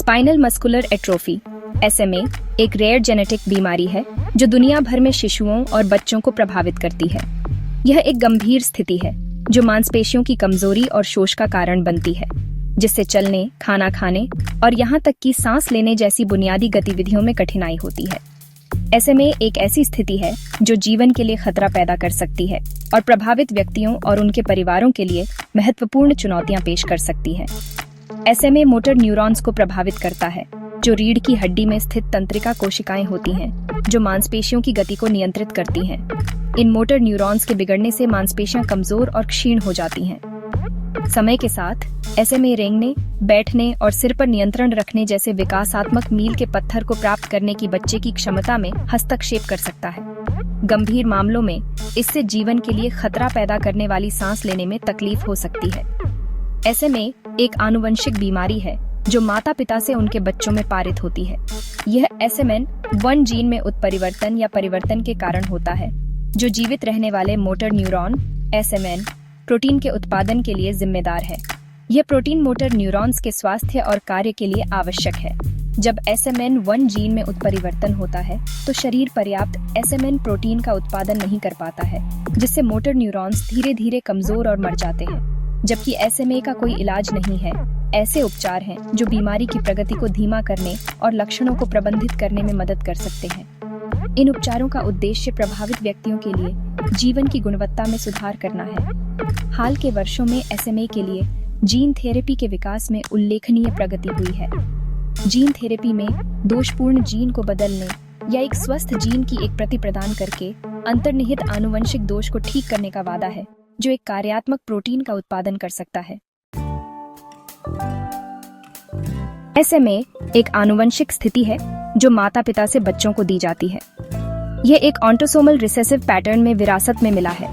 Spinal muscular atrophy SMA एक rare genetic बीमारी है जो दुनिया भर में शिशुओं और बच्चों को प्रभावित करती है। यह एक गंभीर स्थिति है जो मांसपेशियों की कमजोरी और शोष का कारण बनती है, जिससे चलने, खाना खाने और यहाँ तक कि सांस लेने जैसी बुनियादी गतिविधियों में कठिनाई होती है। SMA एक ऐसी स्थिति है जो जीवन के लिए खतरा पैदा कर सकती है और प्रभावित व्यक्तियों और उनके परिवारों के लिए महत्वपूर्ण चुनौतियां पेश कर सकती है। SMA मोटर न्यूरॉन्स को प्रभावित करता है, जो रीढ़ की हड्डी में स्थित तंत्रिका कोशिकाएं होती हैं, जो मांसपेशियों की गति को नियंत्रित करती हैं। इन मोटर न्यूरॉन्स के बिगड़ने से मांसपेशियां कमजोर और क्षीण हो जाती हैं। समय के साथ SMA रेंगने, बैठने और सिर पर नियंत्रण रखने जैसे विकासात्मक मील के पत्थर को प्राप्त करने की बच्चे की क्षमता में हस्तक्षेप कर सकता है। गंभीर मामलों में इससे जीवन के लिए खतरा पैदा करने वाली सांस लेने में तकलीफ हो सकती है। SMA एक आनुवंशिक बीमारी है जो माता पिता से उनके बच्चों में पारित होती है। यह SMN1 जीन में उत्परिवर्तन या परिवर्तन के कारण होता है, जो जीवित रहने वाले मोटर न्यूरॉन SMN प्रोटीन के उत्पादन के लिए जिम्मेदार है। यह प्रोटीन मोटर न्यूरॉन्स के स्वास्थ्य और कार्य के लिए आवश्यक है। जब SMN1 जीन में उत्परिवर्तन होता है तो शरीर पर्याप्त SMN प्रोटीन का उत्पादन नहीं कर पाता है, जिससे मोटर न्यूरॉन्स धीरे धीरे कमजोर और मर जाते हैं। जबकि SMA का कोई इलाज नहीं है, ऐसे उपचार हैं जो बीमारी की प्रगति को धीमा करने और लक्षणों को प्रबंधित करने में मदद कर सकते हैं। इन उपचारों का उद्देश्य प्रभावित व्यक्तियों के लिए जीवन की गुणवत्ता में सुधार करना है। हाल के वर्षों में SMA के लिए जीन थेरेपी के विकास में उल्लेखनीय प्रगति हुई है। जीन थेरेपी में दोषपूर्ण जीन को बदलने या एक स्वस्थ जीन की एक प्रति प्रदान करके अंतर्निहित आनुवंशिक दोष को ठीक करने का वादा है, जो एक कार्यात्मक प्रोटीन का उत्पादन कर सकता है। SMA एक आनुवंशिक स्थिति है जो माता पिता से बच्चों को दी जाती है। यह एक ऑटोसोमल रिसेसिव पैटर्न में विरासत में मिला है,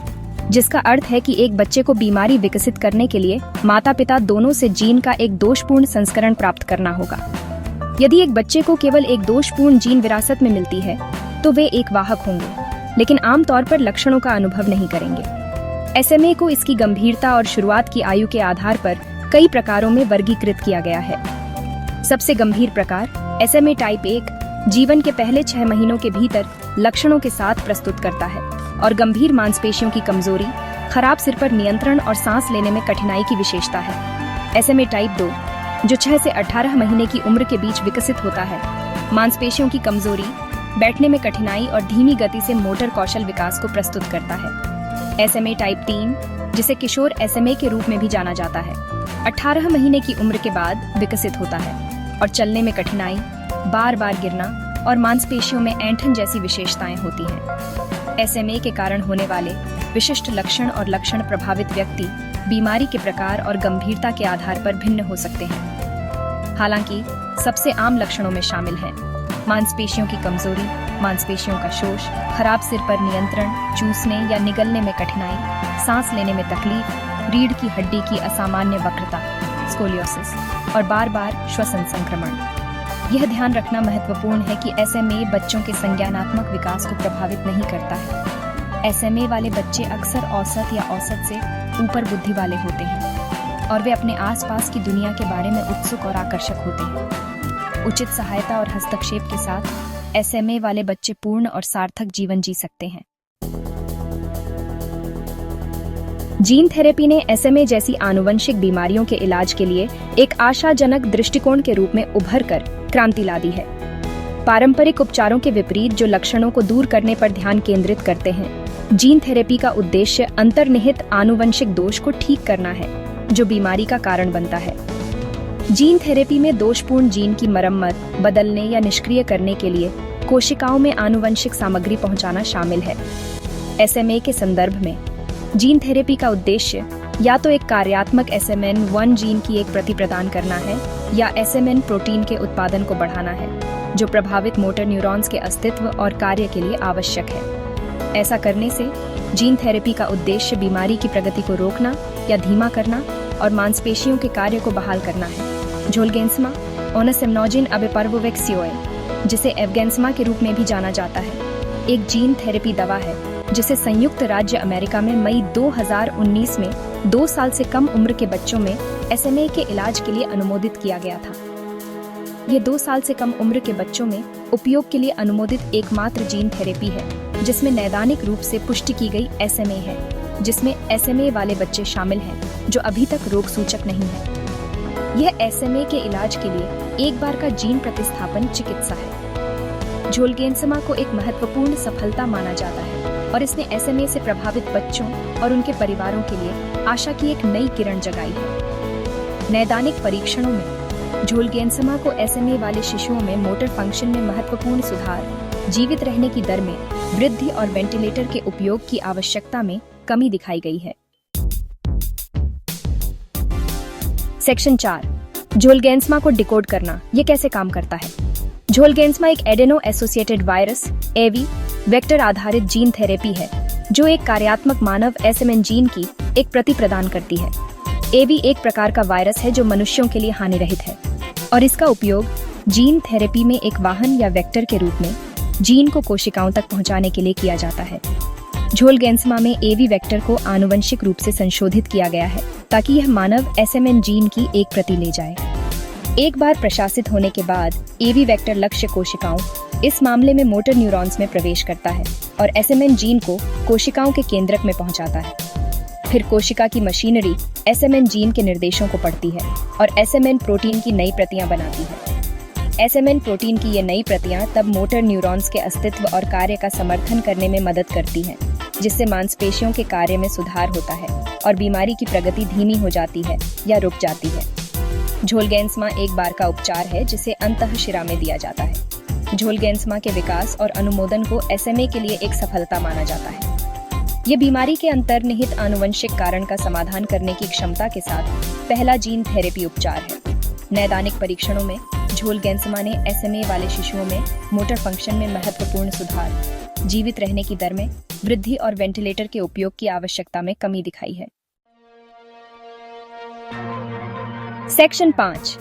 जिसका अर्थ है कि एक बच्चे को बीमारी विकसित करने के लिए माता पिता दोनों से जीन का एक दोषपूर्ण संस्करण प्राप्त करना होगा। यदि एक बच्चे को केवल एक दोषपूर्ण जीन विरासत में मिलती है तो वे एक वाहक होंगे, लेकिन आमतौर पर लक्षणों का अनुभव नहीं करेंगे। SMA को इसकी गंभीरता और शुरुआत की आयु के आधार पर कई प्रकारों में वर्गीकृत किया गया है। सबसे गंभीर प्रकार SMA टाइप 1 जीवन के पहले 6 महीनों के भीतर लक्षणों के साथ प्रस्तुत करता है और गंभीर मांसपेशियों की कमजोरी, खराब सिर पर नियंत्रण और सांस लेने में कठिनाई की विशेषता है। SMA टाइप 2 जो 6 से 18 महीने की उम्र के बीच विकसित होता है, मांसपेशियों की कमजोरी, बैठने में कठिनाई और धीमी गति से मोटर कौशल विकास को प्रस्तुत करता है। SMA टाइप 3 जिसे किशोर SMA के रूप में भी जाना जाता है, 18 महीने की उम्र के बाद विकसित होता है और चलने में कठिनाई, बार बार गिरना और मांसपेशियों में ऐंठन जैसी विशेषताएं होती हैं। SMA के कारण होने वाले विशिष्ट लक्षण और लक्षण प्रभावित व्यक्ति बीमारी के प्रकार और गंभीरता के आधार पर भिन्न हो सकते हैं। हालांकि सबसे आम लक्षणों में शामिल हैं मांसपेशियों की कमजोरी, मांसपेशियों का शोष, खराब सिर पर नियंत्रण, चूसने या निगलने में कठिनाई, सांस लेने में तकलीफ, रीढ़ की हड्डी की असामान्य वक्रता, स्कोलियोसिस और बार बार श्वसन संक्रमण। यह ध्यान रखना महत्वपूर्ण है कि SMA बच्चों के संज्ञानात्मक विकास को प्रभावित नहीं करता है। SMA वाले बच्चे अक्सर औसत या औसत से ऊपर बुद्धि वाले होते हैं और वे अपने आसपास की दुनिया के बारे में उत्सुक और आकर्षक होते हैं। उचित सहायता और हस्तक्षेप के साथ SMA वाले बच्चे पूर्ण और सार्थक जीवन जी सकते हैं। जीन थेरेपी ने SMA जैसी आनुवंशिक बीमारियों के इलाज के लिए एक आशाजनक दृष्टिकोण के रूप में उभर कर क्रांति ला दी है। पारंपरिक उपचारों के विपरीत जो लक्षणों को दूर करने पर ध्यान केंद्रित करते हैं, जीन थेरेपी का उद्देश्य अंतर्निहित आनुवंशिक दोष को ठीक करना है, जो बीमारी का कारण बनता है। जीन थेरेपी में दोषपूर्ण जीन की मरम्मत, बदलने या निष्क्रिय करने के लिए कोशिकाओं में आनुवंशिक सामग्री पहुंचाना शामिल है। SMA के संदर्भ में जीन थेरेपी का उद्देश्य या तो एक कार्यात्मक SMN1 जीन की एक प्रति प्रदान करना है या SMN प्रोटीन के उत्पादन को बढ़ाना है, जो प्रभावित मोटर न्यूरॉन्स के अस्तित्व और कार्य के लिए आवश्यक है। ऐसा करने से जीन थेरेपी का उद्देश्य बीमारी की प्रगति को रोकना या धीमा करना और मांसपेशियों के कार्य को बहाल करना है। ज़ोलगेंस्मा ओनासिमनोजेन अबेपार्वोवेक्सियोए, जिसे एवगेंस्मा के रूप में भी जाना जाता है, एक जीन थेरेपी दवा है जिसे संयुक्त राज्य अमेरिका में मई 2019 में 2 साल से कम उम्र के बच्चों में SMA के इलाज के लिए अनुमोदित किया गया था। ये 2 साल से कम उम्र के बच्चों में उपयोग के लिए अनुमोदित एकमात्र जीन थेरेपी है जिसमें नैदानिक रूप से पुष्टि की गई SMA है, जिसमें SMA वाले बच्चे शामिल हैं जो अभी तक रोग सूचक नहीं है। यह SMA के इलाज के लिए एक बार का जीन प्रतिस्थापन चिकित्सा है। झोलगेंसमा को एक महत्वपूर्ण सफलता माना जाता है और इसने SMA से प्रभावित बच्चों और उनके परिवारों के लिए आशा की एक नई किरण जगाई है। नैदानिक परीक्षणों में झोलगेंसमा को SMA वाले शिशुओं में मोटर फंक्शन में महत्वपूर्ण सुधार, जीवित रहने की दर में वृद्धि और वेंटिलेटर के उपयोग की आवश्यकता में कमी दिखाई गई है। सेक्शन 4, झोलगेंसमा को डिकोड करना, ये कैसे काम करता है। झोलगेंसमा एक adeno associated virus AV vector आधारित जीन थेरेपी है जो एक कार्यात्मक मानव SMN जीन की एक प्रति प्रदान करती है। AV एक प्रकार का वायरस है जो मनुष्यों के लिए हानिरहित है और इसका उपयोग जीन थेरेपी में एक वाहन या वेक्टर के रूप में जीन को कोशिकाओं तक पहुंचाने के लिए किया जाता है। झोलगेंसमा में AV वेक्टर को आनुवंशिक रूप से संशोधित किया गया है ताकि यह मानव SMN जीन की एक प्रति ले जाए। एक बार प्रशासित होने के बाद AV वेक्टर लक्ष्य कोशिकाओं, इस मामले में मोटर न्यूरॉन्स में प्रवेश करता है और SMN जीन को कोशिकाओं के केंद्रक में पहुंचाता है। फिर कोशिका की मशीनरी SMN जीन के निर्देशों को पढ़ती है और SMN प्रोटीन की नई प्रतियां बनाती है। SMN प्रोटीन की ये नई प्रतियां तब मोटर न्यूरॉन्स के अस्तित्व और कार्य का समर्थन करने में मदद करती हैं, जिससे मांसपेशियों के कार्य में सुधार होता है और बीमारी की प्रगति धीमी हो जाती है या रुक जाती है। झोलगेंसमा एक बार का उपचार है जिसे अंतःशिरा में दिया जाता है। झोलगेंसमा के विकास और अनुमोदन को SMA के लिए एक सफलता माना जाता है। ये बीमारी के अंतर्निहित आनुवंशिक कारण का समाधान करने की क्षमता के साथ पहला जीन थेरेपी उपचार है। नैदानिक परीक्षणों में झोलगेंसमा ने SMA वाले शिशुओं में मोटर फंक्शन में महत्वपूर्ण सुधार, जीवित रहने की दर में वृद्धि और वेंटिलेटर के उपयोग की आवश्यकता में कमी दिखाई है। सेक्शन 5,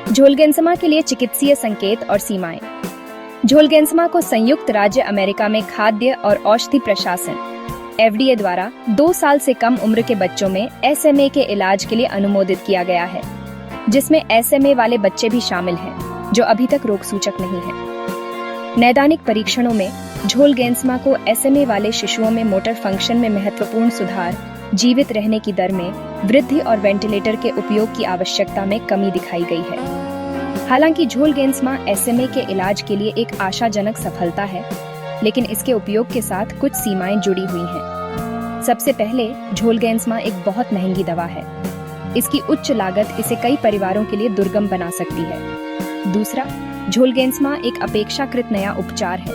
झोलगेंसमा के लिए चिकित्सीय संकेत और सीमाएं। झोलगेंसमा को संयुक्त राज्य अमेरिका में खाद्य और औषधि प्रशासन FDA द्वारा 2 साल से कम उम्र के बच्चों में SMA के इलाज के लिए अनुमोदित किया गया है, जिसमें SMA वाले बच्चे भी शामिल हैं जो अभी तक रोग सूचक नहीं है। नैदानिक परीक्षणों में झोलगेंसमा को SMA वाले शिशुओं में मोटर फंक्शन में महत्वपूर्ण सुधार, जीवित रहने की दर में वृद्धि और वेंटिलेटर के उपयोग की आवश्यकता में कमी दिखाई गई है। हालांकि झोलगेंसमा SMA के इलाज के लिए एक आशाजनक सफलता है, लेकिन इसके उपयोग के साथ कुछ सीमाएं जुड़ी हुई हैं। सबसे पहले, झोलगेंसमा एक बहुत महंगी दवा है। इसकी उच्च लागत इसे कई परिवारों के लिए दुर्गम बना सकती है। दूसरा, झोलगेंसमा एक अपेक्षाकृत नया उपचार है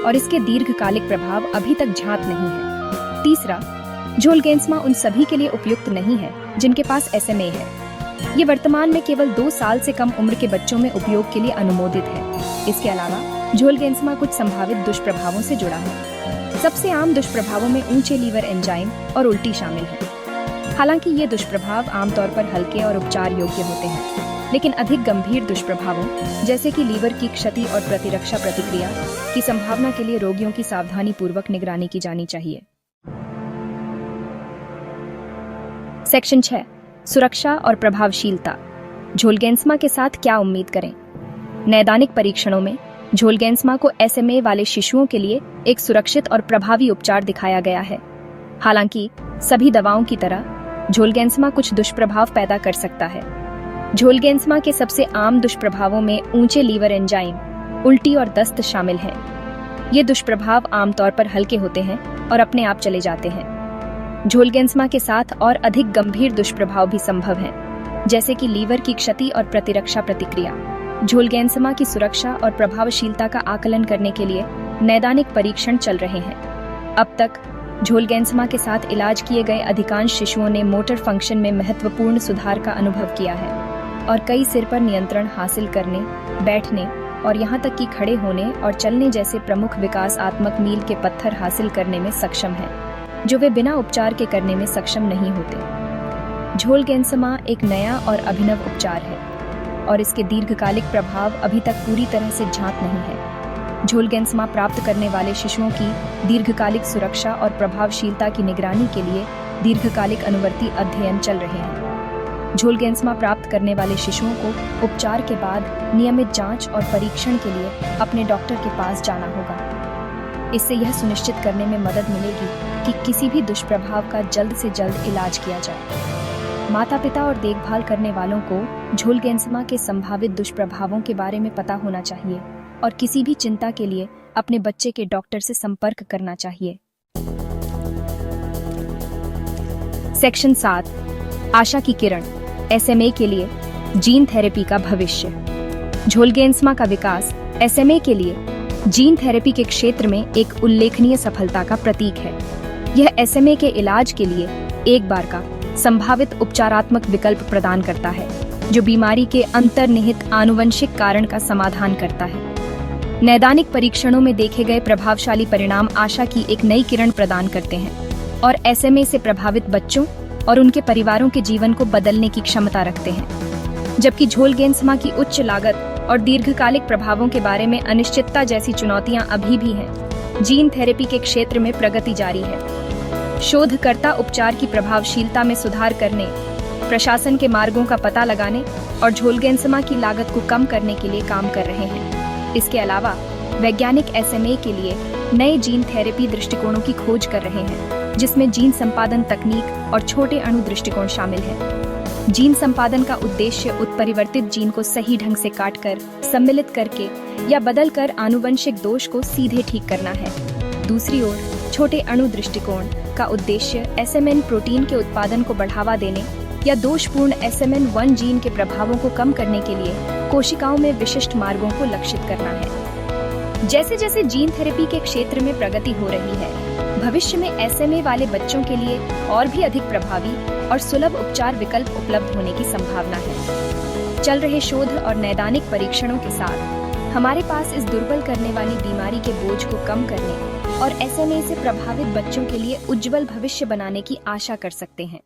और इसके दीर्घकालिक प्रभाव अभी तक ज्ञात नहीं है। तीसरा, झोलगेंसमा उन सभी के लिए उपयुक्त नहीं है जिनके पास SMA है। ये वर्तमान में केवल 2 साल से कम उम्र के बच्चों में उपयोग के लिए अनुमोदित है। इसके अलावा झोलगेंसमा कुछ संभावित दुष्प्रभावों से जुड़ा है। सबसे आम दुष्प्रभावों में ऊंचे लीवर एंजाइम और उल्टी शामिल है। हालांकि ये दुष्प्रभाव आमतौर पर हल्के और उपचार योग्य होते हैं, लेकिन अधिक गंभीर दुष्प्रभावों जैसे कि लीवर की क्षति और प्रतिरक्षा प्रतिक्रिया की संभावना के लिए रोगियों की सावधानी पूर्वक निगरानी की जानी चाहिए। सेक्शन 6, सुरक्षा और प्रभावशीलता। झोलगेंसमा के साथ क्या उम्मीद करें। नैदानिक परीक्षणों में झोलगेंसमा को SMA वाले शिशुओं के लिए एक सुरक्षित और प्रभावी उपचार दिखाया गया है। हालांकि सभी दवाओं की तरह झोलगेंसमा कुछ दुष्प्रभाव पैदा कर सकता है। झोलगेंसमा के सबसे आम दुष्प्रभावों में ऊंचे लीवर एंजाइम, उल्टी और दस्त शामिल हैं। ये दुष्प्रभाव आमतौर पर हल्के होते हैं और अपने आप चले जाते हैं। झोलगेंसमा के साथ और अधिक गंभीर दुष्प्रभाव भी संभव हैं, जैसे कि लीवर की क्षति और प्रतिरक्षा प्रतिक्रिया। झोलगेंसमा की सुरक्षा और प्रभावशीलता का आकलन करने के लिए नैदानिक परीक्षण चल रहे हैं। अब तक झोलगेंसमा के साथ इलाज किए गए अधिकांश शिशुओं ने मोटर फंक्शन में महत्वपूर्ण सुधार का अनुभव किया है और कई सिर पर नियंत्रण हासिल करने, बैठने और यहाँ तक कि खड़े होने और चलने जैसे प्रमुख विकासात्मक मील के पत्थर हासिल करने में सक्षम हैं, जो वे बिना उपचार के करने में सक्षम नहीं होते। झोलगेंसमा एक नया और अभिनव उपचार है और इसके दीर्घकालिक प्रभाव अभी तक पूरी तरह से ज्ञात नहीं है। झोलगेंसमा प्राप्त करने वाले शिशुओं की दीर्घकालिक सुरक्षा और प्रभावशीलता की निगरानी के लिए दीर्घकालिक अनुवर्ती अध्ययन चल रहे हैं। झोलगेंसमा प्राप्त करने वाले शिशुओं को उपचार के बाद नियमित जांच और परीक्षण के लिए अपने डॉक्टर के पास जाना होगा। इससे यह सुनिश्चित करने में मदद मिलेगी कि किसी भी दुष्प्रभाव का जल्द से जल्द इलाज किया जाए। माता पिता और देखभाल करने वालों को झोलगेंसमा के संभावित दुष्प्रभावों के बारे में पता होना चाहिए और किसी भी चिंता के लिए अपने बच्चे के डॉक्टर से संपर्क करना चाहिए। सेक्शन 7, आशा की किरण, SMA के लिए जीन थेरेपी का भविष्य। झोलगेंसमा का विकास SMA के लिए जीन थेरेपी के क्षेत्र में एक उल्लेखनीय सफलता का प्रतीक है। यह SMA के इलाज के लिए एक बार का संभावित उपचारात्मक विकल्प प्रदान करता है, जो बीमारी के अंतर्निहित आनुवंशिक कारण का समाधान करता है। नैदानिक परीक्षणों में देखे गए प्रभावशाली परिणाम आशा की एक नई किरण प्रदान करते हैं और SMA से प्रभावित बच्चों और उनके परिवारों के जीवन को बदलने की क्षमता रखते हैं। जबकि झोलगेंसमा की उच्च लागत और दीर्घकालिक प्रभावों के बारे में अनिश्चितता जैसी चुनौतियां अभी भी हैं, जीन थेरेपी के क्षेत्र में प्रगति जारी है। शोधकर्ता उपचार की प्रभावशीलता में सुधार करने, प्रशासन के मार्गों का पता लगाने और झोलगेंसमा की लागत को कम करने के लिए काम कर रहे हैं। इसके अलावा वैज्ञानिक SMA के लिए नए जीन थेरेपी दृष्टिकोणों की खोज कर रहे हैं, जिसमें जीन संपादन तकनीक और छोटे अणु दृष्टिकोण शामिल है। जीन संपादन का उद्देश्य उत्परिवर्तित जीन को सही ढंग से काटकर, सम्मिलित करके या बदलकर आनुवंशिक दोष को सीधे ठीक करना है। दूसरी ओर, छोटे अणु दृष्टिकोण का उद्देश्य SMN प्रोटीन के उत्पादन को बढ़ावा देने या दोषपूर्ण SMN1 जीन के प्रभावों को कम करने के लिए कोशिकाओं में विशिष्ट मार्गों को लक्षित करना है। जैसे जैसे जीन थेरेपी के क्षेत्र में प्रगति हो रही है, भविष्य में SMA वाले बच्चों के लिए और भी अधिक प्रभावी और सुलभ उपचार विकल्प उपलब्ध होने की संभावना है। चल रहे शोध और नैदानिक परीक्षणों के साथ हमारे पास इस दुर्बल करने वाली बीमारी के बोझ को कम करने और SMA से प्रभावित बच्चों के लिए उज्जवल भविष्य बनाने की आशा कर सकते हैं।